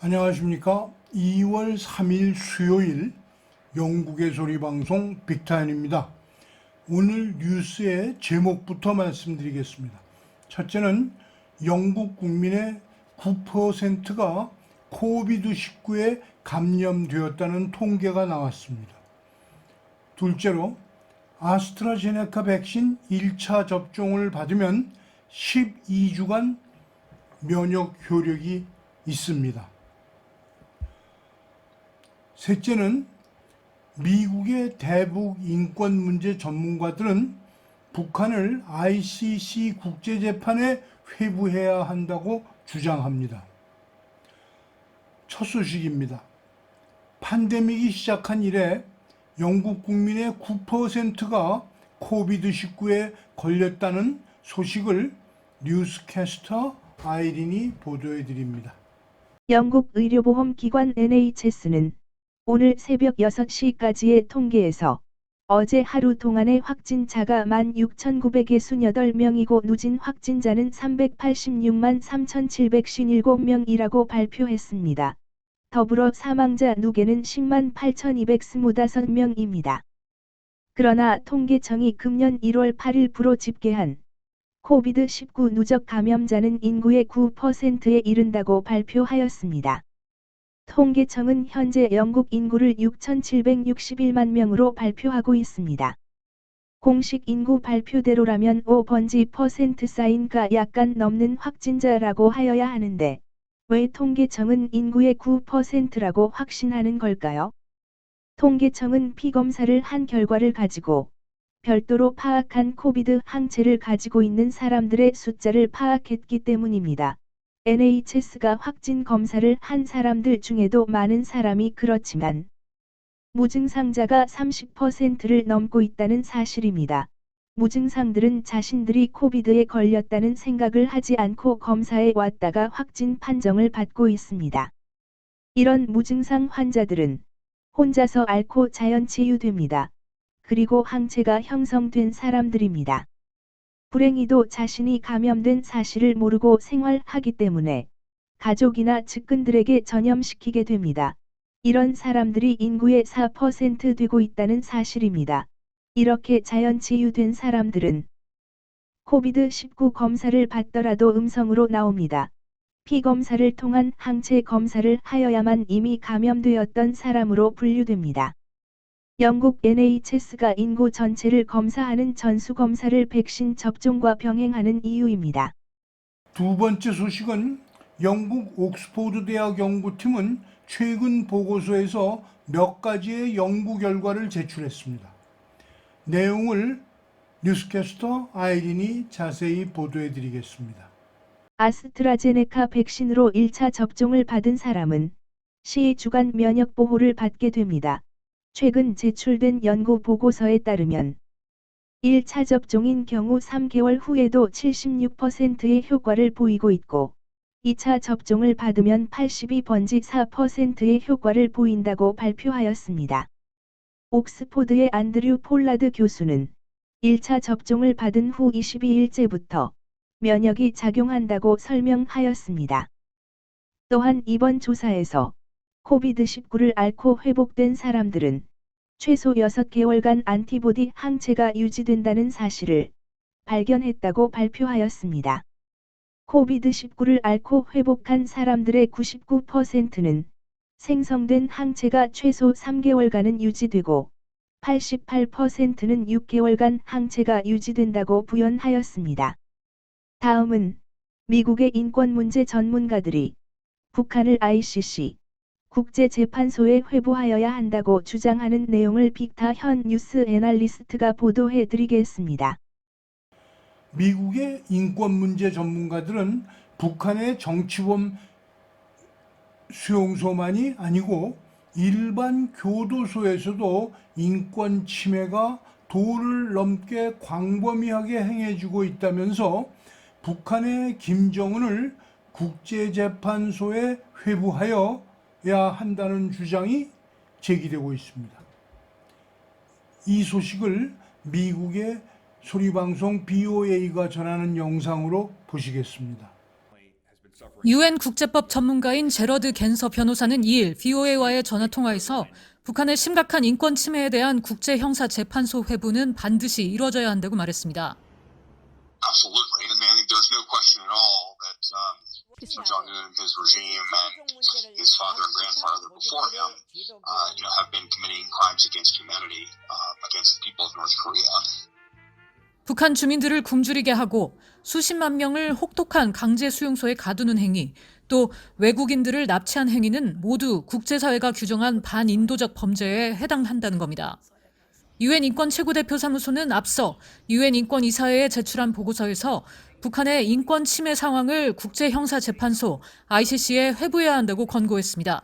안녕하십니까. 2월 3일 수요일 영국의 소리방송 빅타임입니다. 오늘 뉴스의 제목부터 말씀드리겠습니다. 첫째는 영국 국민의 9%가 코비드19에 감염되었다는 통계가 나왔습니다. 둘째로 아스트라제네카 백신 1차 접종을 받으면 12주간 면역 효력이 있습니다. 셋째는 미국의 대북 인권 문제 전문가들은 북한을 ICC 국제재판에 회부해야 한다고 주장합니다. 첫 소식입니다. 팬데믹이 시작한 이래 영국 국민의 9%가 코비드19에 걸렸다는 소식을 뉴스캐스터 아이린이 보도해 드립니다. 영국 의료보험기관 NHS는 오늘 새벽 6시까지의 통계에서 어제 하루 동안의 확진자가 16,968명이고 누진 확진자는 386만 3,757명이라고 발표했습니다. 더불어 사망자 누계는 10만 8,225명입니다. 그러나 통계청이 금년 1월 8일부로 집계한 코비드19 누적 감염자는 인구의 9%에 이른다고 발표하였습니다. 통계청은 현재 영국 인구를 6,761만 명으로 발표하고 있습니다. 공식 인구 발표대로라면 5번지% 사인가 약간 넘는 확진자라고 하여야 하는데 왜 통계청은 인구의 9%라고 확신하는 걸까요? 통계청은 피검사를 한 결과를 가지고 별도로 파악한 코비드 항체를 가지고 있는 사람들의 숫자를 파악했기 때문입니다. NHS가 확진 검사를 한 사람들 중에도 많은 사람이 그렇지만 무증상자가 30%를 넘고 있다는 사실입니다. 무증상들은 자신들이 코비드에 걸렸다는 생각을 하지 않고 검사에 왔다가 확진 판정을 받고 있습니다. 이런 무증상 환자들은 혼자서 앓고 자연 치유됩니다. 그리고 항체가 형성된 사람들입니다. 불행히도 자신이 감염된 사실을 모르고 생활하기 때문에 가족이나 측근들에게 전염시키게 됩니다. 이런 사람들이 인구의 4% 되고 있다는 사실입니다. 이렇게 자연치유된 사람들은 코비드19 검사를 받더라도 음성으로 나옵니다. 피검사를 통한 항체 검사를 하여야만 이미 감염되었던 사람으로 분류됩니다. 영국 NHS가 인구 전체를 검사하는 전수검사를 백신 접종과 병행하는 이유입니다. 두 번째 소식은 영국 옥스포드 대학 연구팀은 최근 보고서에서 몇 가지의 연구 결과를 제출했습니다. 내용을 뉴스캐스터 아이린이 자세히 보도해 드리겠습니다. 아스트라제네카 백신으로 1차 접종을 받은 사람은 12주간 면역 보호를 받게 됩니다. 최근 제출된 연구 보고서에 따르면 1차 접종인 경우 3개월 후에도 76%의 효과를 보이고 있고 2차 접종을 받으면 82.4%의 효과를 보인다고 발표하였습니다. 옥스포드의 안드류 폴라드 교수는 1차 접종을 받은 후 22일째부터 면역이 작용한다고 설명하였습니다. 또한 이번 조사에서 코비드19를 앓고 회복된 사람들은 최소 6개월간 안티보디 항체가 유지된다는 사실을 발견했다고 발표하였습니다. 코비드19를 앓고 회복한 사람들의 99%는 생성된 항체가 최소 3개월간은 유지되고 88%는 6개월간 항체가 유지된다고 부연하였습니다. 다음은 미국의 인권 문제 전문가들이 북한을 ICC 국제재판소에 회부하여야 한다고 주장하는 내용을 빅타 현 뉴스 애널리스트가 보도해 드리겠습니다. 미국의 인권 문제 전문가들은 북한의 정치범 수용소만이 아니고 일반 교도소에서도 인권 침해가 도를 넘게 광범위하게 행해지고 있다면서 북한의 김정은을 국제재판소에 회부하여야 한다는 주장이 제기되고 있습니다. 이 소식을 미국의 소리방송 BOA가 전하는 영상으로 보시겠습니다. 유엔 국제법 전문가인 제러드 겐서 변호사는 2일 VOA와의 전화통화에서 북한의 심각한 인권 침해에 대한 국제형사재판소 회부는 반드시 이뤄져야 한다고 말했습니다. Absolutely. I mean, I think there's no question at all that Kim Jong-un, his regime, and his father and grandfather before him, have been committing crimes against humanity, against the people of North Korea. 북한 주민들을 굶주리게 하고 수십만 명을 혹독한 강제 수용소에 가두는 행위, 또 외국인들을 납치한 행위는 모두 국제사회가 규정한 반인도적 범죄에 해당한다는 겁니다. 유엔 인권 최고대표 사무소는 앞서 유엔 인권 이사회에 제출한 보고서에서 북한의 인권 침해 상황을 국제형사재판소 ICC에 회부해야 한다고 권고했습니다.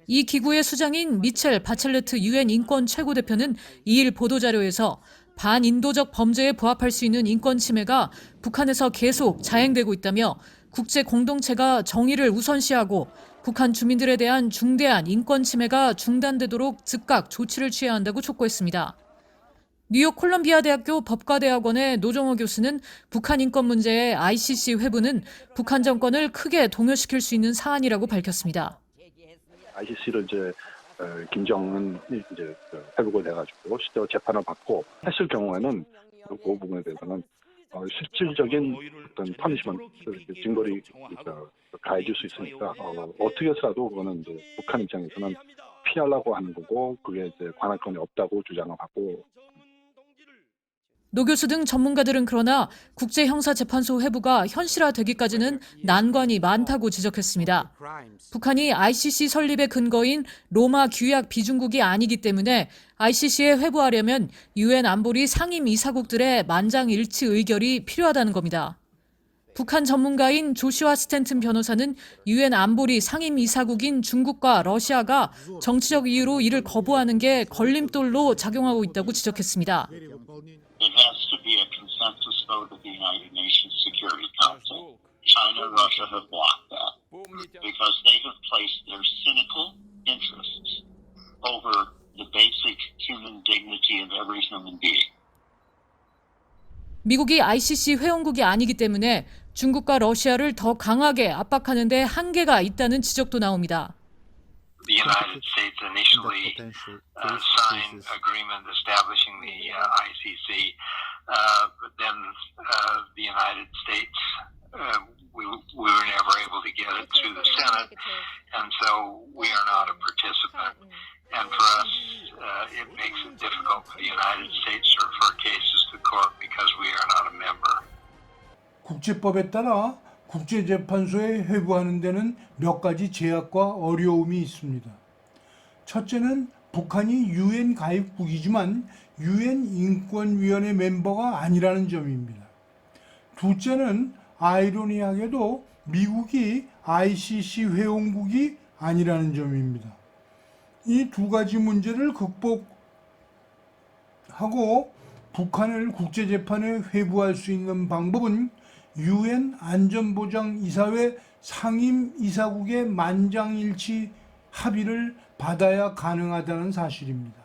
이 기구의 수장인 미첼 바첼레트 유엔 인권 최고대표는 2일 보도자료에서 반인도적 범죄에 부합할 수 있는 인권 침해가 북한에서 계속 자행되고 있다며 국제 공동체가 정의를 우선시하고 북한 주민들에 대한 중대한 인권 침해가 중단되도록 즉각 조치를 취해야 한다고 촉구했습니다. 뉴욕 콜럼비아 대학교 법과대학원의 노정호 교수는 북한 인권 문제의 ICC 회부는 북한 정권을 크게 동요시킬 수 있는 사안이라고 밝혔습니다. ICC를 김정은 회부가 돼가지고 실제로 재판을 받고 했을 경우에는 그 부분에 대해서는 실질적인 어떤 퍼니시먼트 징벌이 가해질 수 있으니까 어떻게 해서라도 그거는 이제 북한 입장에서는 피하려고 하는 거고 그게 이제 관할권이 없다고 주장을 하고. 노 교수 등 전문가들은 그러나 국제형사재판소 회부가 현실화되기까지는 난관이 많다고 지적했습니다. 북한이 ICC 설립의 근거인 로마 규약 비준국이 아니기 때문에 ICC에 회부하려면 유엔 안보리 상임 이사국들의 만장일치 의결이 필요하다는 겁니다. 북한 전문가인 조슈아 스탠튼 변호사는 유엔 안보리 상임 이사국인 중국과 러시아가 정치적 이유로 이를 거부하는 게 걸림돌로 작용하고 있다고 지적했습니다. It has to be a consensus vote of the United Nations Security Council. China and Russia have blocked that because they have placed their cynical interests over the basic human dignity of every human being. 미국이 ICC 회원국이 아니기 때문에 중국과 러시아를 더 강하게 압박하는 데 한계가 있다는 지적도 나옵니다. The United States initially signed agreement establishing the ICC, but then the United States, we were never able to get it through the Senate, and so we are not a participant. And for us, it makes it difficult for the United States to refer cases to court because we are not a member. 국제법에 따라 국제재판소에 회부하는 데는 몇 가지 제약과 어려움이 있습니다. 첫째는 북한이 유엔 가입국이지만 유엔 인권위원회 멤버가 아니라는 점입니다. 둘째는 아이러니하게도 미국이 ICC 회원국이 아니라는 점입니다. 이 두 가지 문제를 극복하고 북한을 국제재판에 회부할 수 있는 방법은 유엔 안전보장이사회 상임이사국의 만장일치 합의를 받아야 가능하다는 사실입니다.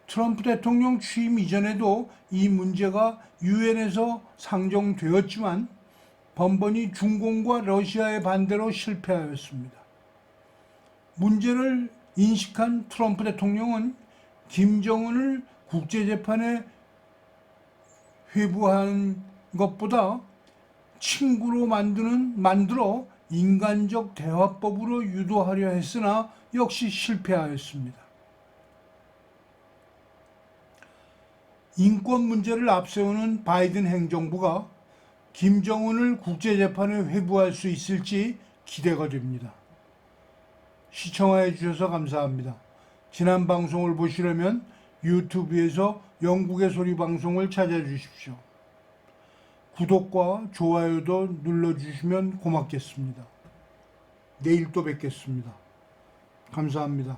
트럼프 대통령 취임 이전에도 이 문제가 유엔에서 상정되었지만 번번이 중공과 러시아의 반대로 실패하였습니다. 문제를 인식한 트럼프 대통령은 김정은을 국제재판에 회부하는 것보다 친구로 만들어 인간적 대화법으로 유도하려 했으나 역시 실패하였습니다. 인권 문제를 앞세우는 바이든 행정부가 김정은을 국제재판에 회부할 수 있을지 기대가 됩니다. 시청해 주셔서 감사합니다. 지난 방송을 보시려면 유튜브에서 영국의 소리 방송을 찾아주십시오. 구독과 좋아요도 눌러주시면 고맙겠습니다. 내일 또 뵙겠습니다. 감사합니다.